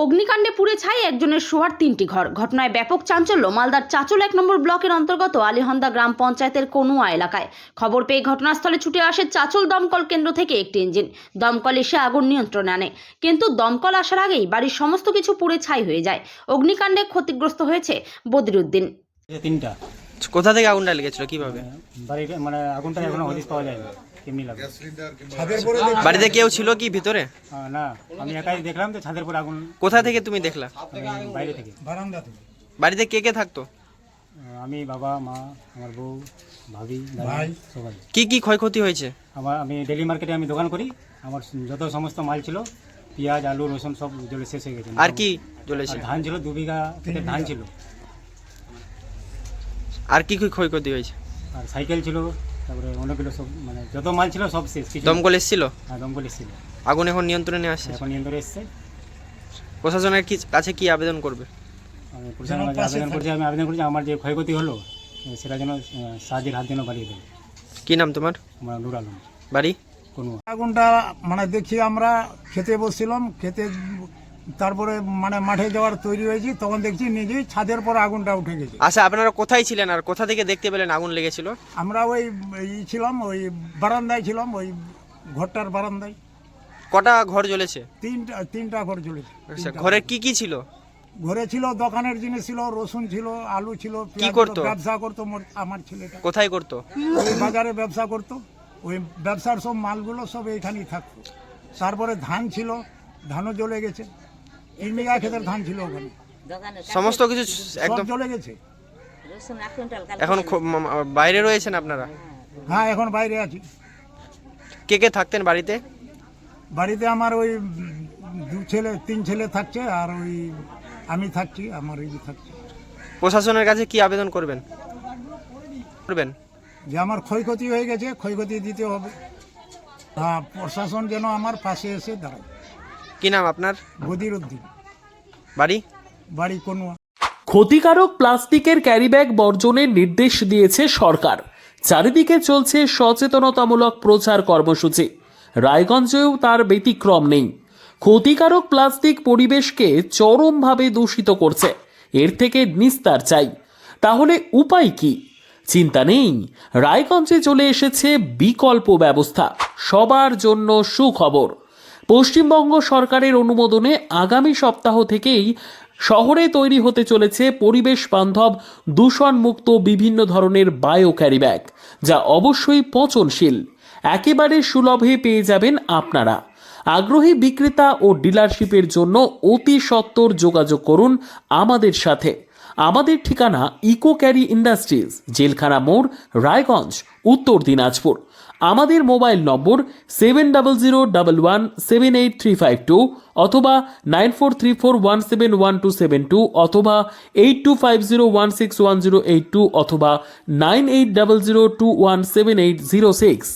অগ্নিকাণ্ডে পুড়ে ছাই একজনের শোয়ার 3টি ঘর। ঘটনায় ব্যাপক চাঞ্চল্য মালদার চাঁচল 1 নম্বর ব্লকের অন্তর্গত আলীহন্দা গ্রাম পঞ্চায়েতের কনুয়া এলাকায়। খবর পেয়ে ঘটনাস্থলে ছুটে আসে চাঁচল দমকল কেন্দ্র থেকে একটি ইঞ্জিন। দমকল এসে আগুন নিয়ন্ত্রণে আনে, কিন্তু দমকল আসার আগেই বাড়ির সমস্ত কিছু পুড়ে ছাই হয়ে যায়। অগ্নিকাণ্ডে ক্ষতিগ্রস্ত হয়েছে বদিরুদ্দিন। তিনটা। কোথা থেকে আগুনটা লেগেছিল, কিভাবে? বাড়িতে মানে আগুনটা এখনো হদিস পাওয়া যায়নি, কেমনি লাগে। বাড়িতে কেউ ছিল কি ভিতরে? না, আমি একাই দেখলাম তো ছাদের পর আগুন। কোথা থেকে তুমি দেখলা? আমি বাইরে থেকে। বাড়িতে কে কে থাকতো? আমি, বাবা, মা, আমার বউ, ভাবি, ভাই, সবাই। কি কি ক্ষয়ক্ষতি হয়েছে? আমি ডেলি মার্কেটে আমি দোকান করি। আমার যত সমস্ত মাল ছিল, পেঁয়াজ, আলু, রসুন সব জ্বলে শেষ হয়ে গেছে। আর কি জ্বলেছে? ধান ছিল, 2 বিঘা থেকে ধান ছিল। আর কি কি ক্ষয়ক্ষতি হয়েছে? আর সাইকেল ছিল, তারপরে অনেকগুলো সব মানে যত মাল ছিল সব শেষ। দমকল এসেছিল? হ্যাঁ, দমকল এসেছিল। আগুন এখন নিয়ন্ত্রণে আসছে? এখন নিয়ন্ত্রণে এসছে। প্রশাসনের কাছে কি আবেদন করবে? আমি প্রশাসনের কাছে আবেদন করছি আমার যে ক্ষয়ক্ষতি হলো সেটা যেন সাহায্যের হাত যেন বাড়িয়ে দেয়। কি নাম তোমার? আমার নুর আলম। বাড়ি? কোনো আগুনটা মানে দেখি আমরা খেতে বসছিলাম, খেতে তারপরে মানে মাঠে যাওয়ার তৈরি হয়েছি, তখন দেখছি নিজেই ছাদের পর আগুনটা উঠে গেছে। আচ্ছা, আপনারা কোথায় ছিলেন আর কোথা থেকে দেখতে পেলেন আগুন লেগেছিল? আমরা ওই ছিলাম, ওই বারান্দায় ছিলাম, ওই ঘরটার বারান্দায়। কটা ঘর জ্বলেছে? তিনটা ঘর জ্বলেছে। আচ্ছা, ঘরে কি কি ছিল? ঘরে ছিল দোকানের জিনিস ছিল, রসুন ছিল, আলু ছিল। কি করতো? ব্যবসা করতো আমার ছেলেটা। কোথায় করতো? ওই বাজারে ব্যবসা করতো। ওই ব্যবসার সব মালগুলো সব এইখানেই থাকতো। তারপরে ধান ছিল, ধানও জ্বলে গেছে। 3 বিঘা ক্ষেতের ধান ছিল ওখানে, সমস্ত কিছু একদম সব জ্বলে গেছে। এখন বাইরে রয়েছেন আপনারা? হ্যাঁ, এখন বাইরে আছি। কে কে থাকতেন বাড়িতে? বাড়িতে আমার ওই 3 ছেলে থাকছে, আর ওই আমি থাকছি, আমার এই থাকছে। প্রশাসনের কাছে কি আবেদন করবেন? যে আমার ক্ষয়ক্ষতি হয়ে গেছে, ক্ষয়ক্ষতি দিতে হবে। হ্যাঁ, প্রশাসন যেন আমার পাশে এসে দাঁড়ায়। কি নাম আপনার? বদিরুদ্দিন। বাড়ি কনুয়া। ক্ষতিকারক প্লাস্টিকের ক্যারিব্যাগ বর্জনের নির্দেশ দিয়েছে সরকার। চারিদিকে চলছে সচেতনতামূলক প্রচার কর্মসূচি। রায়গঞ্জেও তার ব্যতিক্রম নেই। ক্ষতিকারক প্লাস্টিক পরিবেশকে চরমভাবে দূষিত করছে। এর থেকে নিস্তার চাই। তাহলে উপায় কি? চিন্তা নেই, রায়গঞ্জে চলে এসেছে বিকল্প ব্যবস্থা। সবার জন্য সুখবর। পশ্চিমবঙ্গ সরকারের অনুমোদনে আগামী সপ্তাহ থেকেই শহরে তৈরি হতে চলেছে পরিবেশ বান্ধব দূষণমুক্ত বিভিন্ন ধরনের বায়ো ক্যারিব্যাগ, যা অবশ্যই পচনশীল। একেবারে সুলভে পেয়ে যাবেন আপনারা। আগ্রহী বিক্রেতা ও ডিলারশিপের জন্য অতি সত্বর যোগাযোগ করুন আমাদের সাথে। আমাদের ঠিকানা ইকো ক্যারি ইন্ডাস্ট্রিজ, জেলখানা মোড়, রায়গঞ্জ, উত্তর দিনাজপুর। আমাদের মোবাইল নম্বর 7001178352 অথবা 9434171272 অথবা 8250161082 অথবা 9800217806।